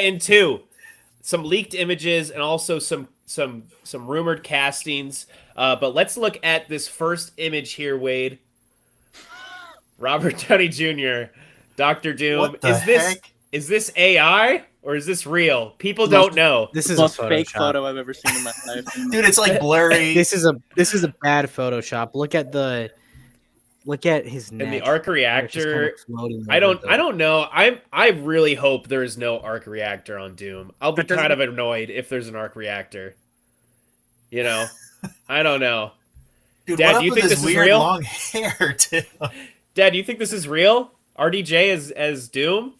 and two. Some leaked images and also some rumored castings. But let's look at this first image here, Wade. Robert Downey Jr., Doctor Doom. What the heck? Is this AI or is this real? People don't know. This The is a most Photoshop. fake photo I've ever seen in my life. Dude, it's like blurry. This is a bad Photoshop. Look at his neck. And the arc reactor. It's just kind of floating I over don't know. I really hope there is no arc reactor on Doom. I'll be kind of annoyed if there's an arc reactor. You know, I don't know. Dude, Dad, what do you up think with this his is weird real? long hair too? Dad, do you think this is real? RDJ as Doom?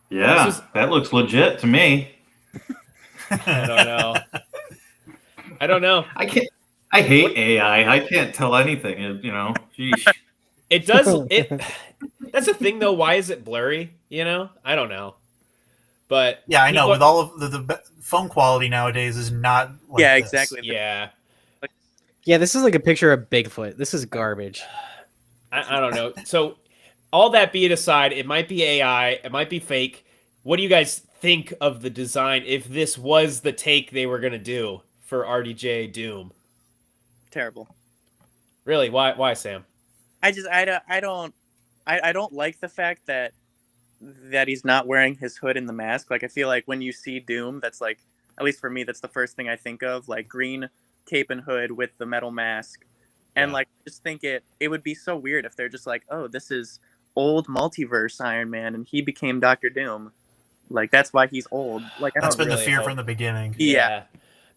Yeah, that looks legit to me. I don't know. I hate AI. I can't tell anything. You know, sheesh. It does. That's the thing, though. Why is it blurry? You know, I don't know. But Yeah, I know. With all of the phone quality nowadays is not like Yeah, this. exactly. Yeah, Yeah, this is like a picture of Bigfoot. This is garbage. I don't know. So all that being aside, it might be AI. It might be fake. What do you guys think of the design if this was the take they were going to do for RDJ Doom? Terrible. Really? Why, Sam? I don't like the fact that he's not wearing his hood and the mask. Like, I feel like when you see Doom, that's like, at least for me, that's the first thing I think of, like green cape and hood with the metal mask. And like, just think it would be so weird if they're just like, oh, this is old multiverse Iron Man and he became Doctor Doom. Like, that's why he's old. Like, That's been really the fear hope. from the beginning. Yeah.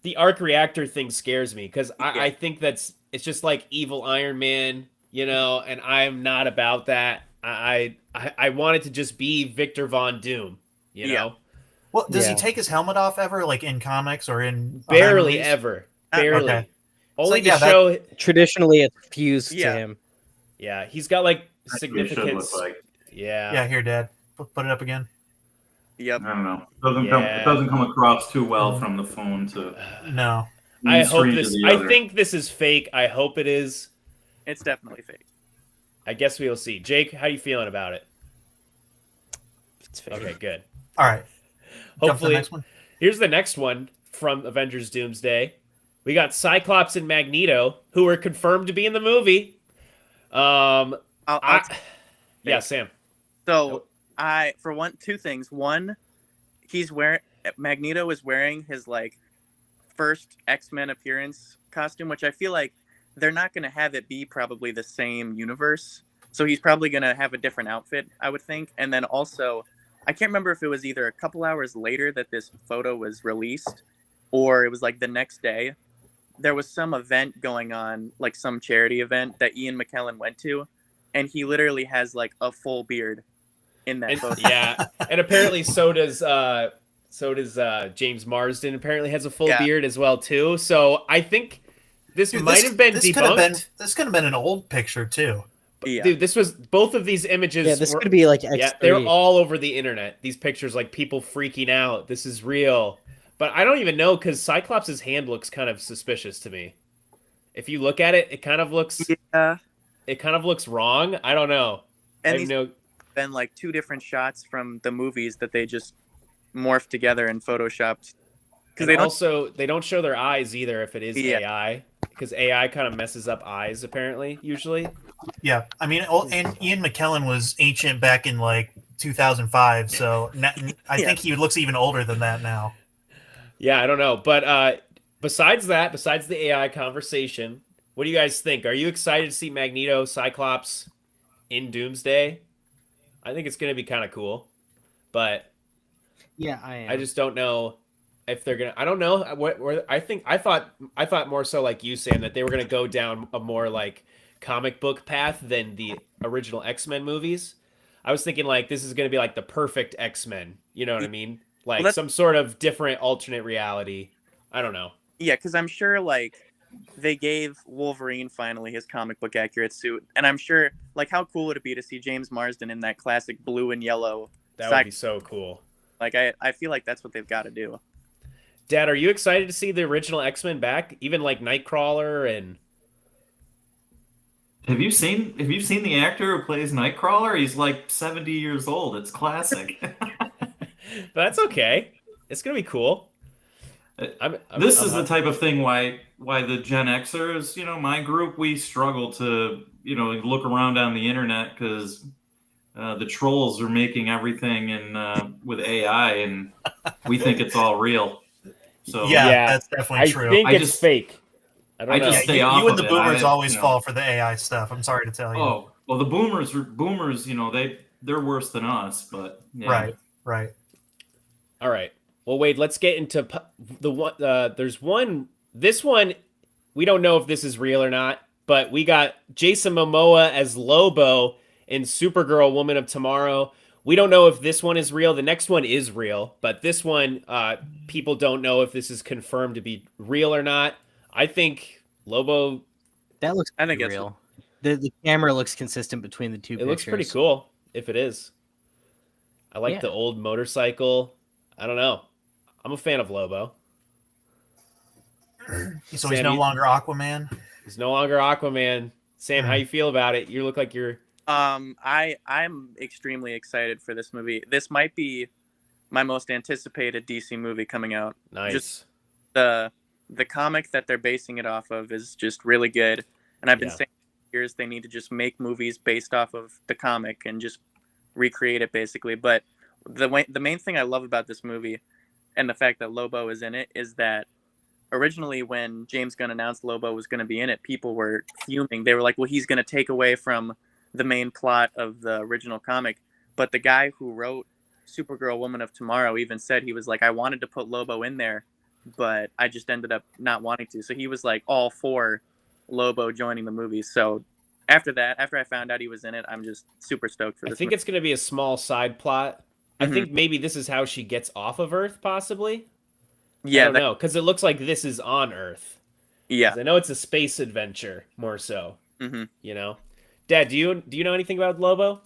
The arc reactor thing scares me because I think it's just like evil Iron Man, you know, and I'm not about that. I want it to just be Victor Von Doom, you know? Well, does he take his helmet off ever, like in comics or in Barely movies? ever. Barely. Okay. Only So, to show. Traditionally, it's fused to him. Yeah, he's got like That's what it should significance. look like. Yeah. Yeah, here, Dad. Put it up again. Yep. I don't know. It doesn't come across too well from the phone to. No. I one hope screen to this. the I other. think this is fake. I hope it is. It's definitely fake. I guess we'll see. Jake, how you feeling about it? It's fake. Okay, good. All right. Jump to the Hopefully, next one. here's the next one from Avengers Doomsday. We got Cyclops and Magneto, who are confirmed to be in the movie. I'll Yeah, Sam. So two things. One, Magneto is wearing his like first X-Men appearance costume, which I feel like they're not going to have it be probably the same universe. So he's probably going to have a different outfit, I would think. And then also, I can't remember if it was either a couple hours later that this photo was released or it was like the next day. There was some event going on, like some charity event that Ian McKellen went to, and he literally has like a full beard in that photo. Yeah, and apparently so does James Marsden. Apparently has a full beard as well too. So I think this might have been debunked. This could have been an old picture too. Yeah. Dude, this was both of these images. Yeah, this could be like X3. Yeah, they're all over the internet. These pictures, like people freaking out. This is real. But I don't even know because Cyclops' hand looks kind of suspicious to me. If you look at it, it kind of looks wrong. I don't know. And these been like two different shots from the movies that they just morphed together and photoshopped. Because they don't show their eyes either if it is AI. Because AI kind of messes up eyes apparently usually. Yeah, I mean, and Ian McKellen was ancient back in like 2005, so I think he looks even older than that now. Yeah, I don't know. But besides the AI conversation, what do you guys think? Are you excited to see Magneto, Cyclops in Doomsday? I think it's going to be kind of cool. But yeah, I am. I just don't know if they're going to I don't know what I thought more so like you, Sam, that they were going to go down a more like comic book path than the original X-Men movies. I was thinking like this is going to be like the perfect X-Men, you know what I mean? Like some sort of different alternate reality. I don't know. Yeah, because I'm sure like they gave Wolverine finally his comic book accurate suit, and I'm sure like how cool would it be to see James Marsden in that classic blue and yellow? That would be so cool. Like I feel like that's what they've got to do. Dad, are you excited to see the original X-Men back? Even like Nightcrawler and. Have you seen the actor who plays Nightcrawler? He's like 70 years old. It's classic. But that's okay. It's gonna be cool. This I'm is the hyped. type of thing why the Gen Xers, my group, we struggle to, look around on the internet because the trolls are making everything with AI, and we think it's all real. So Yeah, Yeah, that's definitely I true. think I it's just fake. I don't I know. just Yeah, stay you off and of the it. boomers always fall for the AI stuff. I'm sorry to tell you. Oh, well, the boomers, they're worse than us, but yeah. Right, right. All right. Well, wait. Let's get into the one. There's one. This one, we don't know if this is real or not, but we got Jason Momoa as Lobo in Supergirl: Woman of Tomorrow. We don't know if this one is real. The next one is real, but this one, people don't know if this is confirmed to be real or not. I think Lobo. That looks I pretty think it's real. The camera looks consistent between the two It pictures. looks pretty cool if it is. I like Yeah. the old motorcycle. I don't know. I'm a fan of Lobo. So Sam, he's no longer Aquaman. He's no longer Aquaman. Sam, how Hmm. you feel about it? You look like you're I'm extremely excited for this movie. This might be my most anticipated DC movie coming out. nice. Just the comic that they're basing it off of is just really good. And I've been Yeah. saying for years they need to just make movies based off of the comic and just recreate it basically. But the main thing I love about this movie and the fact that Lobo is in it is that originally when James Gunn announced Lobo was going to be in it, people were fuming. They were like, well, he's going to take away from the main plot of the original comic. But the guy who wrote Supergirl Woman of Tomorrow even said, he was like, I wanted to put Lobo in there, but I just ended up not wanting to. So he was like all for Lobo joining the movie. So after that, after I found out he was in it, I'm just super stoked for I this think movie. it's going to be a small side plot. I Mhm. think maybe this is how she gets off of Earth, possibly. I Yeah, don't know, because it looks like this is on Earth. yeah. 'Cause I know it's a space adventure more so. hmm You know, Dad, do you know anything about Lobo?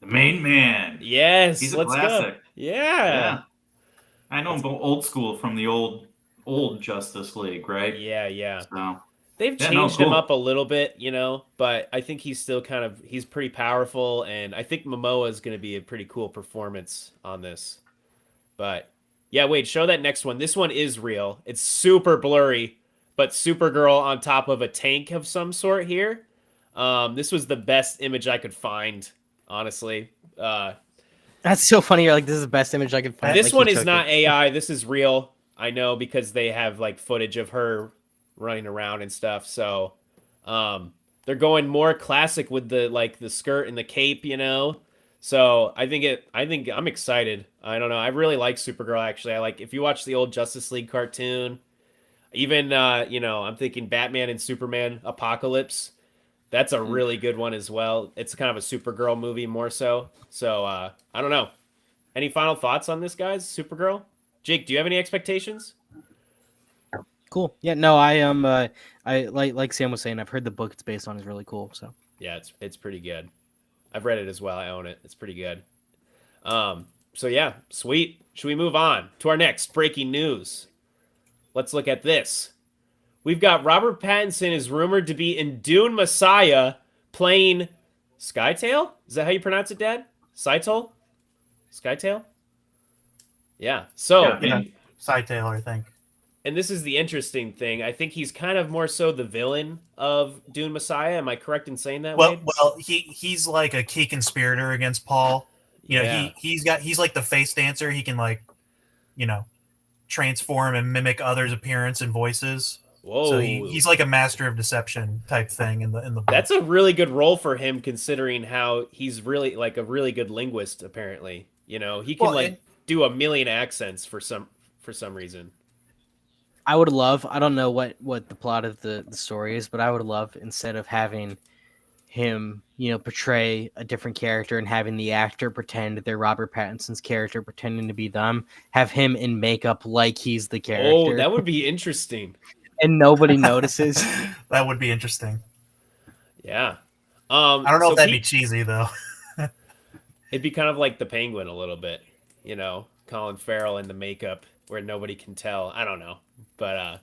The main man. Yes, He's a let's go. classic. Yeah, Yeah. I know him old school from the old Justice League, right? yeah. So They've yeah, no, changed him cool. up a little bit, but I think he's still he's pretty powerful, and I think Momoa is going to be a pretty cool performance on this. But yeah, wait, show that next one. This one is real. It's super blurry, but Supergirl on top of a tank of some sort here. This was the best image I could find, honestly. That's so funny. You're like, this is the best image I could find. This Like, he one is took not it. AI. This is real. I know because they have like footage of her running around and stuff. So they're going more classic with the skirt and the cape. So I think I'm excited. I don't know. I really like Supergirl actually. I like if you watch the old Justice League cartoon, even I'm thinking Batman and Superman Apocalypse. That's a really good one as well. It's kind of a Supergirl movie more so. So I don't know. Any final thoughts on this, guys? Supergirl? Jake, do you have any expectations? Cool. Yeah. No, I am. I like Sam was saying. I've heard the book it's based on is really cool. So Yeah, it's pretty good. I've read it as well. I own it. It's pretty good. So yeah, sweet. Should we move on to our next breaking news? Let's look at this. We've got Robert Pattinson is rumored to be in Dune Messiah playing Skytail? Is that how you pronounce it, Dad? Skytail? Skytail? Yeah. So, Yeah, Sidetail, I think. and this is the interesting thing. I think he's kind of more so the villain of Dune Messiah. Am I correct in saying that, Well, Wade? well, he's like a key conspirator against Paul. Yeah. He's like the face dancer. He can transform and mimic others' appearance and voices. Whoa. So he's like a master of deception type thing in the book. That's a really good role for him considering how he's really like a really good linguist apparently. He can Well, do a million accents for some reason. I would love. I don't know what the plot of the story is, but I would love instead of having him, portray a different character and having the actor pretend they're Robert Pattinson's character pretending to be them, have him in makeup like he's the character. Oh, that would be interesting. And nobody notices. That would be interesting. Yeah. I don't know if that'd be cheesy though. It'd be kind of like the Penguin a little bit, Colin Farrell in the makeup where nobody can tell. I don't know, but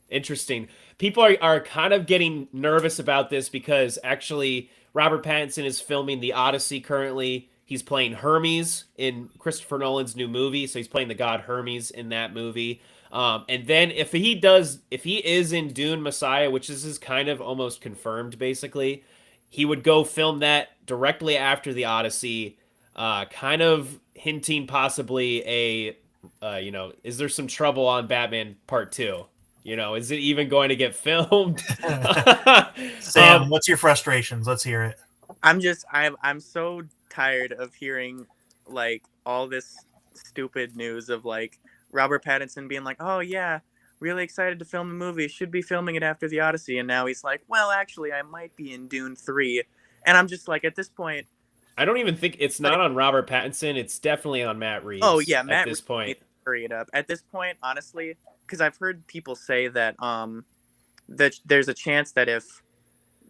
interesting. People are kind of getting nervous about this because actually Robert Pattinson is filming The Odyssey currently. He's playing Hermes in Christopher Nolan's new movie, so he's playing the god Hermes in that movie. And then if he is in Dune Messiah, which is kind of almost confirmed, basically, he would go film that directly after the Odyssey, kind of hinting possibly is there some trouble on Batman Part 2? Is it even going to get filmed? Sam, what's your frustrations? Let's hear it. I'm so tired of hearing like all this stupid news of like Robert Pattinson being like, "Oh yeah, really excited to film the movie. Should be filming it after the Odyssey." And now he's like, "Well, actually, I might be in Dune 3." And I'm just like, at this point, I don't even think it's not on Robert Pattinson. It's definitely on Matt Reeves. oh yeah, Matt at this Reeves point. needs to hurry it up. At this point, honestly, because I've heard people say that that there's a chance that if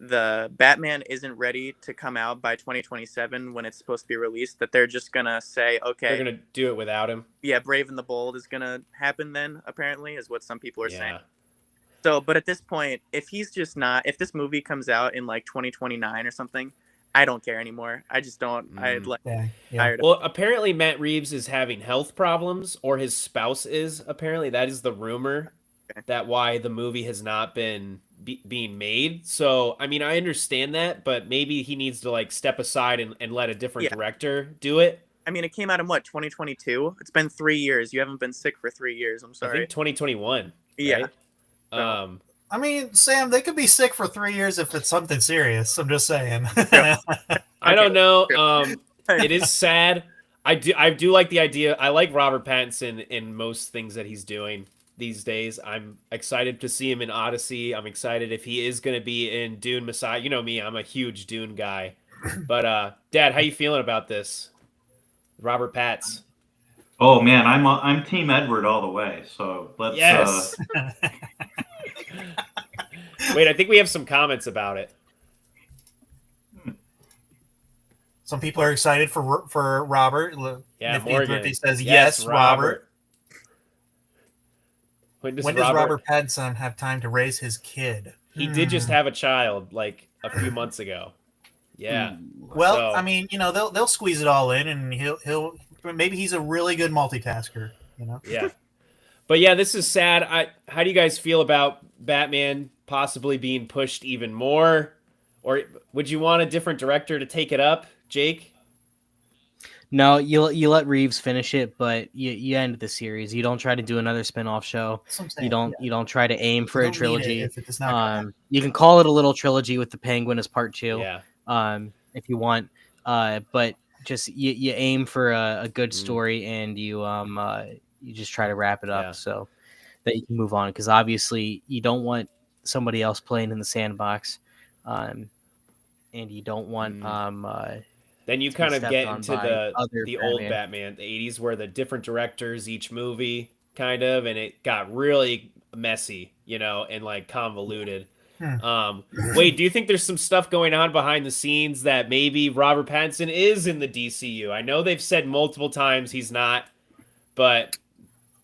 the Batman isn't ready to come out by 2027 when it's supposed to be released, that they're just gonna say, okay, They're gonna do it without him. yeah, Brave and the Bold is gonna happen then, apparently, is what some people are saying. Yeah. So, but at this point, if this movie comes out in like 2029 or something, I don't care anymore. I just don't. I'd like tired of. Well, apparently Matt Reeves is having health problems, or his spouse is. Apparently, that is the rumor. Okay. That why the movie has not been being made. So, I mean, I understand that, but maybe he needs to like step aside and let a different director do it. I mean, it came out in what, 2022? It's been 3 years. You haven't been sick for 3 years. I'm I sorry. think 2021. Yeah. Right? I mean, Sam, they could be sick for 3 years if it's something serious. I'm just saying. I don't know. It is sad. I do like the idea. I like Robert Pattinson in most things that he's doing these days. I'm excited to see him in Odyssey. I'm excited if he is going to be in Dune Messiah. You know me, I'm a huge Dune guy. But Dad, how you feeling about this? Robert Patts. Oh man, I'm Team Edward all the way. So let's. Yes. Wait, I think we have some comments about it. Some people are excited for Robert. Yeah, Nifty Morgan. Birthday says yes, Robert. When does Robert Pattinson have time to raise his kid? He did just have a child like a few months ago. Yeah. Well, So- I mean, they'll squeeze it all in, and he'll maybe he's a really good multitasker. Yeah. But yeah, this is sad. How do you guys feel about Batman possibly being pushed even more? Or would you want a different director to take it up, Jake? No, you let Reeves finish it, but you end the series. You don't try to do another spin-off show. That's what I'm saying. You don't try to aim for You a don't need it trilogy. if it's not gonna happen. You can call it a little trilogy with the Penguin as part 2. Yeah. If you want. But just you aim for a good story, and you just try to wrap it up Yeah. so that you can move on, because obviously you don't want somebody else playing in the sandbox, and you don't want Then you to be kind of stepped get on into by other the old Batman. Batman, the 80s, where the different directors each movie kind of, and it got really messy, and like convoluted. Wait, do you think there's some stuff going on behind the scenes that maybe Robert Pattinson is in the DCU? I know they've said multiple times he's not, but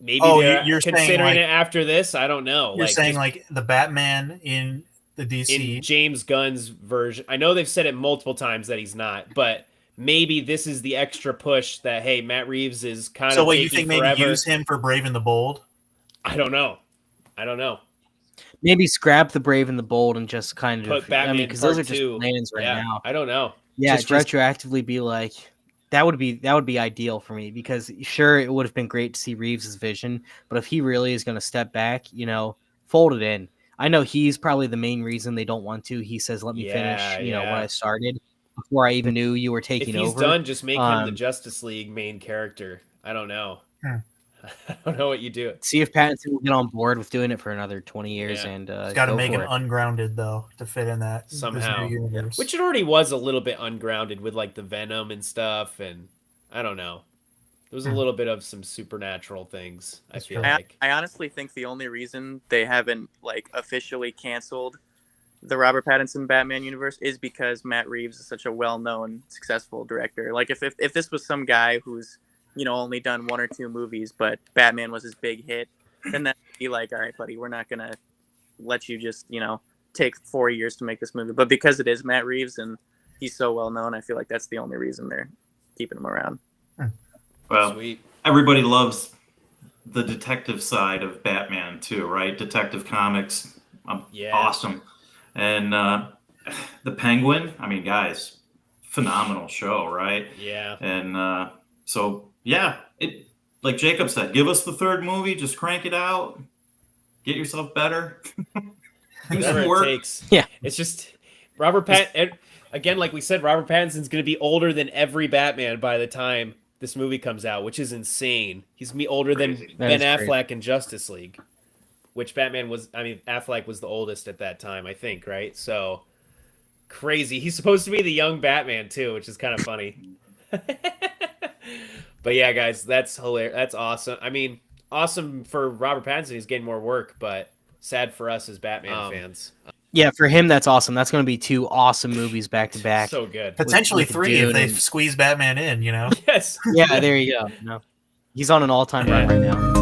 maybe they're you're saying, considering like- it after this. I don't know. You're saying just like the Batman in the DC. in James Gunn's version. I know they've said it multiple times that he's not, but maybe this is the extra push that, hey, Matt Reeves is kind So of what, taking you think maybe forever. use him for Brave and the Bold? I don't know. Maybe scrap the Brave and the Bold and just kind of Put Batman because those are Part just 2. plans right Yeah, now. I don't know. Yeah, Just retroactively be like that would be ideal for me, because sure, it would have been great to see Reeves' vision, but if he really is going to step back, fold it in. I know he's probably the main reason they don't want to. He says, "Let me finish, what I started before I even knew you were taking If he's over." done, just make him the Justice League main character. I don't know. I don't know what you do. See if Pattinson will get on board with doing it for another 20 years, Yeah. and He's got to go make for him it. ungrounded though to fit in that this Somehow. new universe. Which it already was a little bit ungrounded with like the Venom and stuff, and I don't know. There was a little bit of some supernatural things, I feel true. like. I honestly think the only reason they haven't like officially canceled the Robert Pattinson Batman universe is because Matt Reeves is such a well-known, successful director. Like if this was some guy who's only done 1 or 2 movies, but Batman was his big hit, then that'd be like, all right, buddy, we're not gonna let you just take 4 years to make this movie. But because it is Matt Reeves and he's so well known, I feel like that's the only reason they're keeping him around. Well, Sweet. everybody loves the detective side of Batman too, right? Detective Comics, Yeah. awesome. And the Penguin, I mean, guys, phenomenal show, right? Yeah. And so, yeah, it like Jacob said, give us the third movie, just crank it out, get yourself better, do Whatever some it work. takes. Yeah. It's just again, like we said, Robert Pattinson's going to be older than every Batman by the time this movie comes out, which is insane. He's gonna be older than Crazy. That Ben is crazy. Affleck in Justice League, which Batman was. I mean, Affleck was the oldest at that time, I think, right? So crazy. He's supposed to be the young Batman too, which is kind of funny. But yeah, guys, that's hilarious. That's awesome. I mean, awesome for Robert Pattinson. He's getting more work, but sad for us as Batman fans. Yeah, for him, that's awesome. That's going to be 2 awesome movies back to back. So good. Potentially with 3 if Dune they and- squeeze Batman in, you know? Yes. Yeah, there you go. No, he's on an all-time run right now.